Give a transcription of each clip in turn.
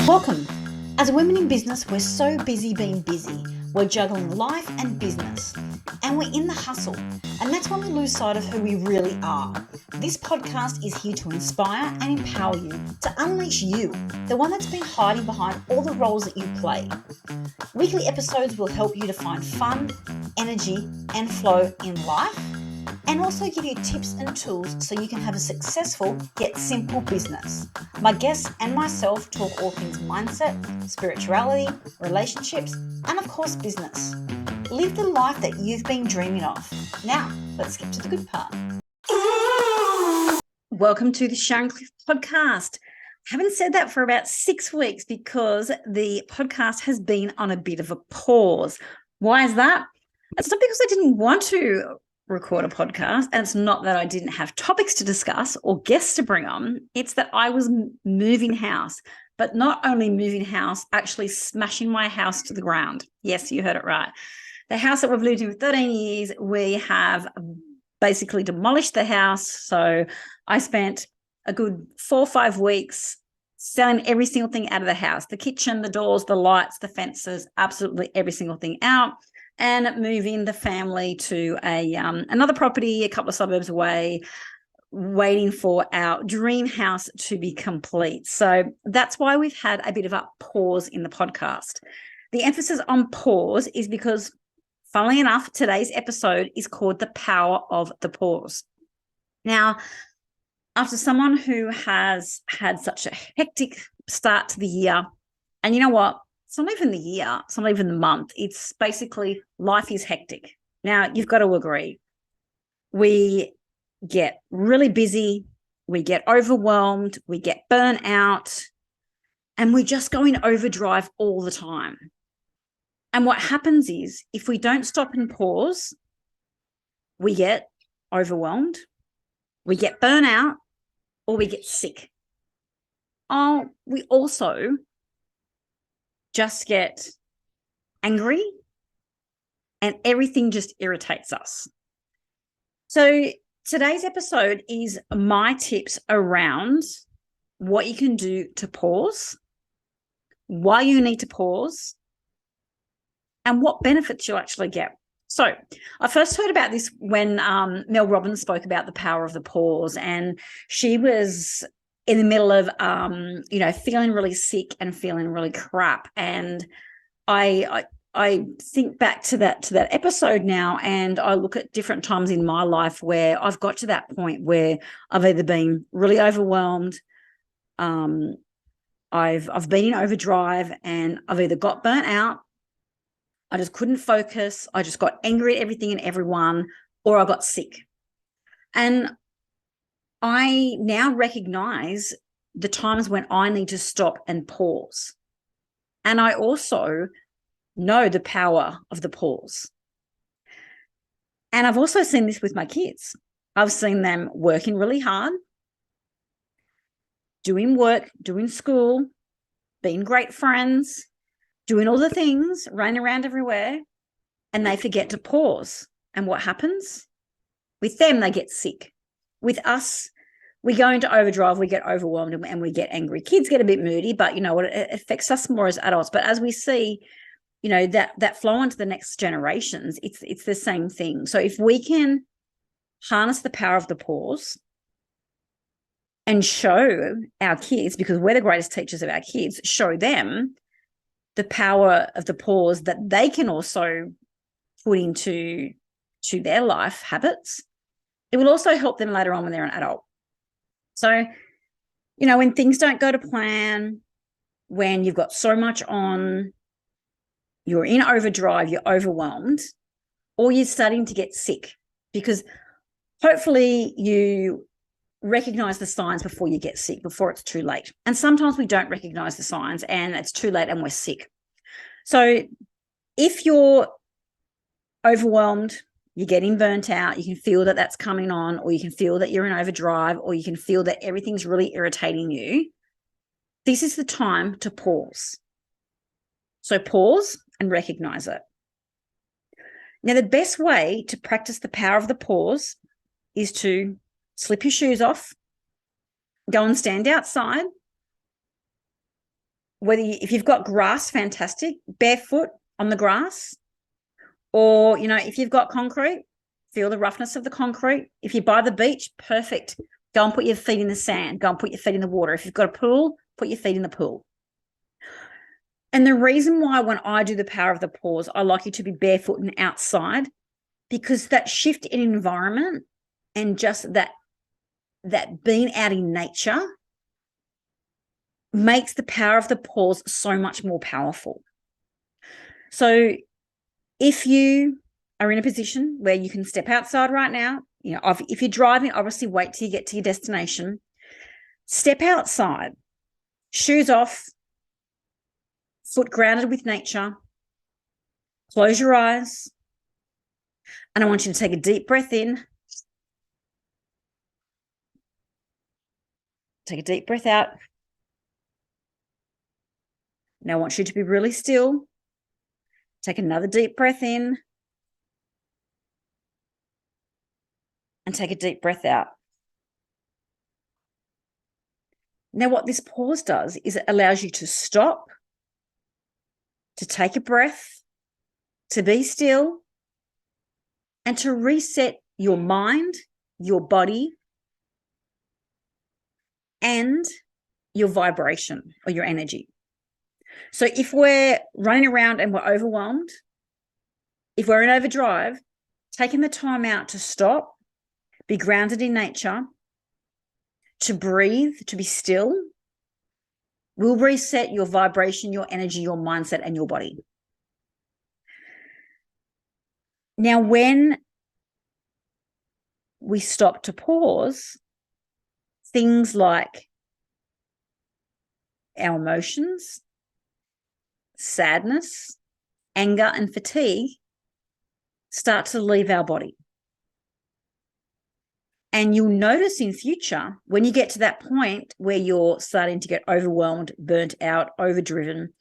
Welcome. As women in business, we're so busy being busy. We're juggling life and business, and we're in the hustle. And that's when we lose sight of who we really are. This podcast is here to inspire and empower you to unleash you, the one that's been hiding behind all the roles that you play. Weekly episodes will help you to find fun, energy, and flow in life, and also give you tips and tools so you can have a successful yet simple business. My guests and myself talk all things mindset, spirituality, relationships, and of course business. Live the life that you've been dreaming of. Now, let's get to the good part. Welcome to the Sharon Cliff podcast. I haven't said that for about 6 weeks because the podcast has been on a bit of a pause. Why is that? It's not because I didn't want to record a podcast, and it's not that I didn't have topics to discuss or guests to bring on. It's that I was moving house, but not only moving house, actually smashing my house to the ground. Yes, you heard it right. The house that we've lived in for 13 years, we have basically demolished the house. So I spent a good 4 or 5 weeks selling every single thing out of the house, the kitchen, the doors, the lights, the fences, absolutely every single thing out, and moving the family to another property a couple of suburbs away, waiting for our dream house to be complete. So that's why we've had a bit of a pause in the podcast. The emphasis on pause is because, funnily enough, today's episode is called The Power of the Pause. Now, after someone who has had such a hectic start to the year, and you know what? It's not even the year, it's not even the month. It's basically life is hectic. Now, you've got to agree. We get really busy, we get overwhelmed, we get burnt out, and we just go in overdrive all the time. And what happens is, if we don't stop and pause, we get overwhelmed, we get burnt out, or we get sick. Oh, we also just get angry, and everything just irritates us. So today's episode is my tips around what you can do to pause, why you need to pause, and what benefits you'll actually get. So I first heard about this when Mel Robbins spoke about the power of the pause, and she was in the middle of, feeling really sick and feeling really crap. And I think back to that episode now, and I look at different times in my life where I've got to that point where I've either been really overwhelmed, I've been in overdrive, and I've either got burnt out, I just couldn't focus, I just got angry at everything and everyone, or I got sick. And I now recognize the times when I need to stop and pause. And I also know the power of the pause. And I've also seen this with my kids. I've seen them working really hard, doing work, doing school, being great friends, doing all the things, running around everywhere, and they forget to pause. And what happens? With them, they get sick. With us, we go into overdrive, we get overwhelmed, and we get angry. Kids get a bit moody, but you know what? It affects us more as adults. But as we see, that flow into the next generations, it's the same thing. So if we can harness the power of the pause and show our kids, because we're the greatest teachers of our kids, show them the power of the pause that they can also put into their life habits, it will also help them later on when they're an adult. So, when things don't go to plan, when you've got so much on, you're in overdrive, you're overwhelmed, or you're starting to get sick, because hopefully you recognize the signs before you get sick, before it's too late. And sometimes we don't recognize the signs and it's too late and we're sick. So if you're overwhelmed, you're getting burnt out, you can feel that that's coming on, or you can feel that you're in overdrive, or you can feel that everything's really irritating you, this is the time to pause. So pause and recognize it. Now, the best way to practice the power of the pause is to slip your shoes off, go and stand outside, if you've got grass, fantastic, barefoot on the grass, or, if you've got concrete, feel the roughness of the concrete. If you're by the beach, perfect. Go and put your feet in the sand. Go and put your feet in the water. If you've got a pool, put your feet in the pool. And the reason why when I do the power of the pause, I like you to be barefoot and outside, because that shift in environment and just that being out in nature makes the power of the pause so much more powerful. So if you are in a position where you can step outside right now, if you're driving, obviously wait till you get to your destination. Step outside, shoes off, foot grounded with nature. Close your eyes. And I want you to take a deep breath in. Take a deep breath out. Now I want you to be really still. Take another deep breath in. And take a deep breath out. Now, what this pause does is it allows you to stop, to take a breath, to be still, and to reset your mind, your body, and your vibration or your energy. So if we're running around and we're overwhelmed, if we're in overdrive, taking the time out to stop, be grounded in nature, to breathe, to be still, will reset your vibration, your energy, your mindset, and your body. Now, when we stop to pause, things like our emotions, sadness, anger, and fatigue start to leave our body. And you'll notice in future, when you get to that point where you're starting to get overwhelmed, burnt out, overdriven,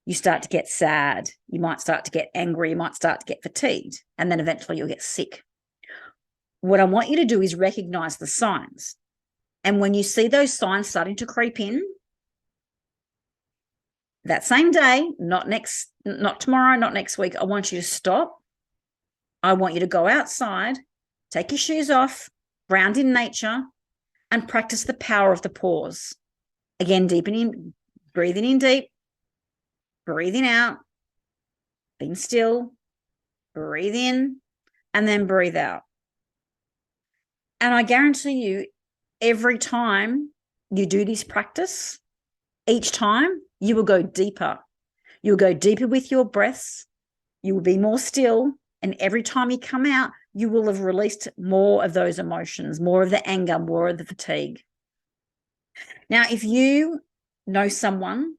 you start to get sad. You might start to get angry. You might start to get fatigued. And then eventually you'll get sick. What I want you to do is recognize the signs. And when you see those signs starting to creep in, that same day, not tomorrow, not next week, I want you to stop. I want you to go outside, take your shoes off, ground in nature, and practice the power of the pause. Again, deepening, breathing in deep, breathing out, being still, breathe in, and then breathe out. And I guarantee you, every time you do this practice, each time you will go deeper. You'll go deeper with your breaths. You will be more still. And every time you come out, you will have released more of those emotions, more of the anger, more of the fatigue. Now, if you know someone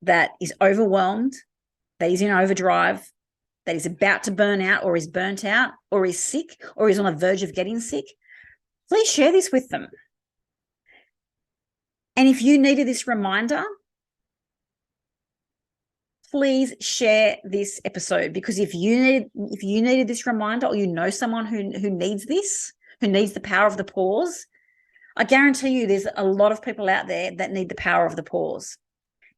that is overwhelmed, that is in overdrive, that is about to burn out or is burnt out or is sick or is on the verge of getting sick, please share this with them. And if you needed this reminder, please share this episode, because if you needed this reminder, or you know someone who needs this, who needs the power of the pause, I guarantee you there's a lot of people out there that need the power of the pause.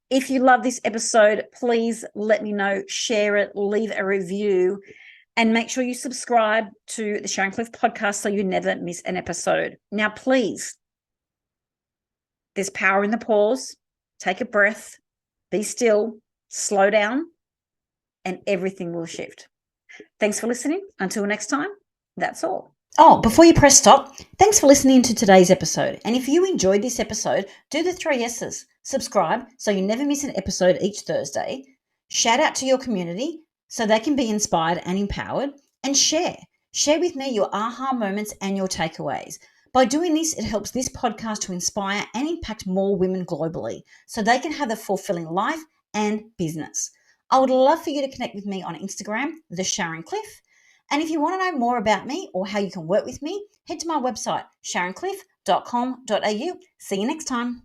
If you love this episode, please let me know, share it, leave a review, and make sure you subscribe to the Sharon Cliff podcast so you never miss an episode. Now, please, there's power in the pause. Take a breath, be still, slow down, and everything will shift. Thanks for listening. Until next time, that's all. Oh, before you press stop, thanks for listening to today's episode. And if you enjoyed this episode, do the 3 S's. Subscribe so you never miss an episode each Thursday. Shout out to your community so they can be inspired and empowered. And share. Share with me your aha moments and your takeaways. By doing this, it helps this podcast to inspire and impact more women globally so they can have a fulfilling life and business. I would love for you to connect with me on Instagram, The Sharon Cliff. And if you want to know more about me or how you can work with me, head to my website, sharoncliff.com.au. See you next time.